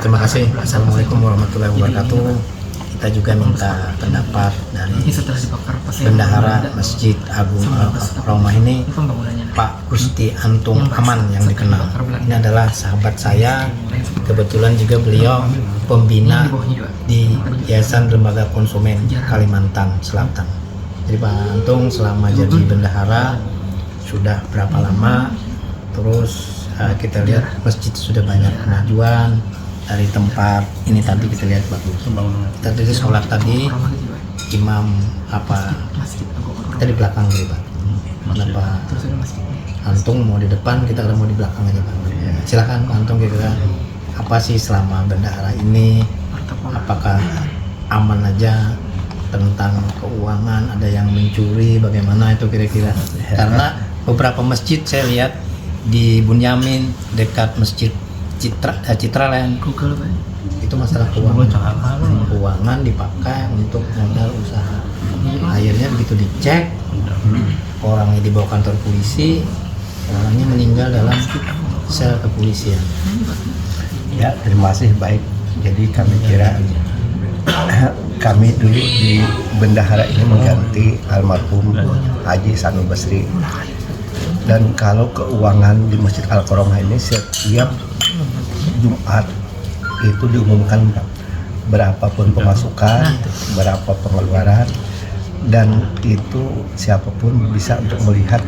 Terima kasih. Assalamualaikum warahmatullahi wabarakatuh. Kita juga minta pendapat dari Bendahara Masjid Agung Al-Qaromah ini, Pak Gusti Antung Aman yang dikenal. Ini adalah sahabat saya. Kebetulan juga beliau pembina di Yayasan Lembaga Konsumen Kalimantan Selatan. Jadi Pak Antung selama jadi bendahara sudah berapa lama? Terus kita lihat masjid sudah banyak kemajuan dari tempat ini tadi kita lihat bagus. Kita tadi sholat tadi imam apa kita di belakang gitu Pak. Kenapa Antung mau di depan, kita mau di belakang aja Pak. Silakan Pak Antung kira-kira apa sih selama bendahara ini, apakah aman aja tentang keuangan, ada yang mencuri, bagaimana itu kira-kira? Karena beberapa masjid saya lihat di Bunyamin dekat masjid Citraland itu masalah keuangan dipakai untuk modal usaha. Akhirnya begitu dicek, orangnya dibawa kantor polisi, orangnya meninggal dalam sel kepolisian. Ya, terima kasih. Baik, jadi kami kira kami dulu di bendahara ini mengganti almarhum Haji Sanul Basri. Dan kalau keuangan di Masjid Al-Qaromah ini setiap Jumat itu diumumkan berapapun pemasukan, berapa pengeluaran, dan itu siapapun bisa untuk melihat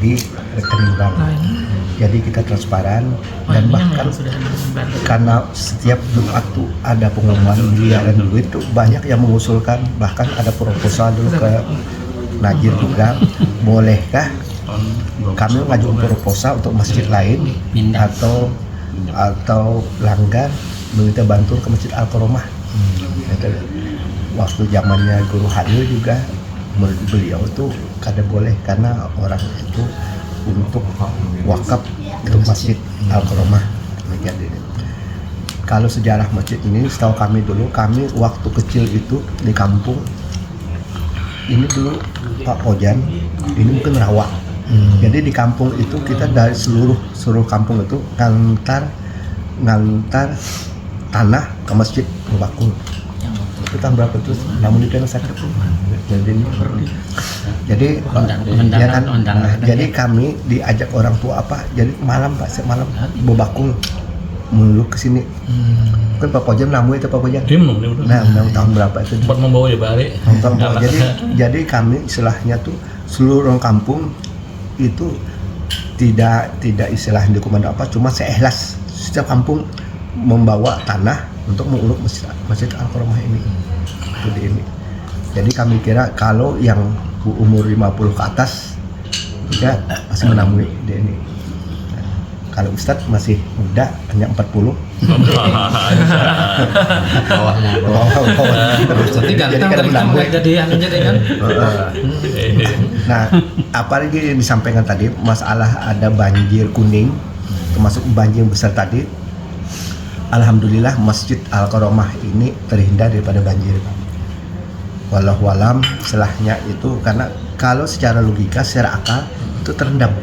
di rekening bank. Jadi kita transparan, dan bahkan karena setiap Jumat tuh ada pengumuman miliaran duit tuh banyak yang mengusulkan, bahkan ada proposal dulu ke Najir juga, bolehkah kami mengajukan proposal untuk masjid lain atau langgar meminta bantuan ke Masjid Al-Qaromah. Waktu zamannya Guru Halil juga beliau itu kada boleh karena orang itu untuk wakaf untuk Masjid Al-Qaromah. Kalau sejarah masjid ini setahu kami dulu, kami waktu kecil itu di kampung ini dulu Pak Pojan ini mungkin rawa. Jadi di kampung itu kita dari seluruh kampung itu ngantar tanah ke masjid Bakul. Itu tahun berapa itu? Namun itu yang sakit. Jadi ya kan, jadi kami diajak orang tua apa? Jadi malam Pak, malam bebakul menuju ke sini. Kan Pak Pojan namu itu Pak Pojan. Nah, tahun berapa itu? Sempat membawa ya Pak Ari. Jadi kami istilahnya tuh seluruh orang kampung itu tidak istilahnya dokumen apa, cuma seikhlas setiap kampung membawa tanah untuk menguruk masjid Al-Qaromah ini. Itu di ini. Jadi kami kira kalau yang umur 50 ke atas juga masih menamui di ini. Nah, kalau Ustadz masih muda hanya 40. Jadi kan menamui jadi kan. Nah, apalagi yang disampaikan tadi masalah ada banjir kuning, termasuk banjir besar tadi. Alhamdulillah Masjid Al-Qaromah ini terhindar daripada banjir. Wallahualam selahnya itu karena kalau secara logika, secara akal itu terendam.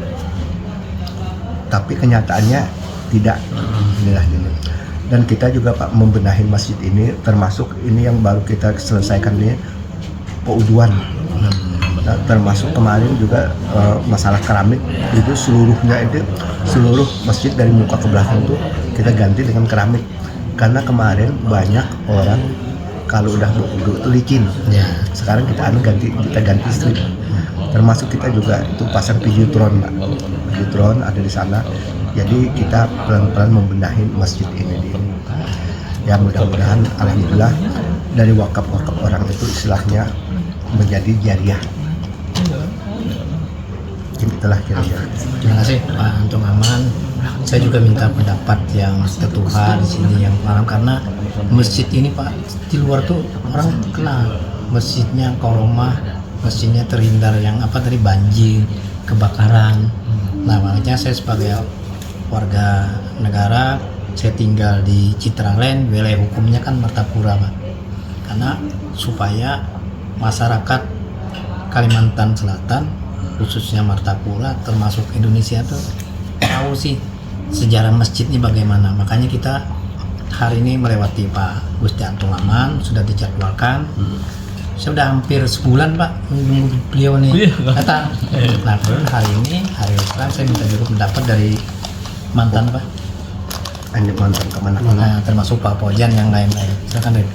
Tapi kenyataannya tidak. Dan kita juga Pak membenahi masjid ini, termasuk ini yang baru kita selesaikan ini Pouduan. Nah, termasuk kemarin juga masalah keramik itu seluruh masjid dari muka ke belakang itu kita ganti dengan keramik karena kemarin banyak orang kalau udah berwudu itu licin. Sekarang kita ganti strip. Termasuk kita juga itu pasang videotron Pak. Videotron ada di sana. Jadi kita pelan-pelan membenahi masjid ini. Ya mudah-mudahan alhamdulillah dari wakaf orang itu istilahnya menjadi jariah. Itulah kira-kira. Terima kasih Pak Antung Aman. Saya juga minta pendapat yang ketuhan di sini yang paham karena masjid ini Pak di luar tuh orang kenal masjidnya Qaromah, masjidnya terhindar yang apa tadi banjir, kebakaran. Nah makanya saya sebagai warga negara, saya tinggal di Citraland, wilayah hukumnya kan Martapura Pak. Karena supaya masyarakat Kalimantan Selatan khususnya Martapura termasuk Indonesia tuh tahu sih sejarah masjid ini bagaimana. Makanya kita hari ini melewati Pak Gusti Antung Aman, sudah dijadwalkan. Sudah hampir sebulan Pak menunggu beliau nih datang. Nah kemudian hari ini, hari Islam, saya minta juga pendapat dari mantan Pak. Mantan kemana? Nah, termasuk Pak Pojan yang lain-lain. Silakan Dek.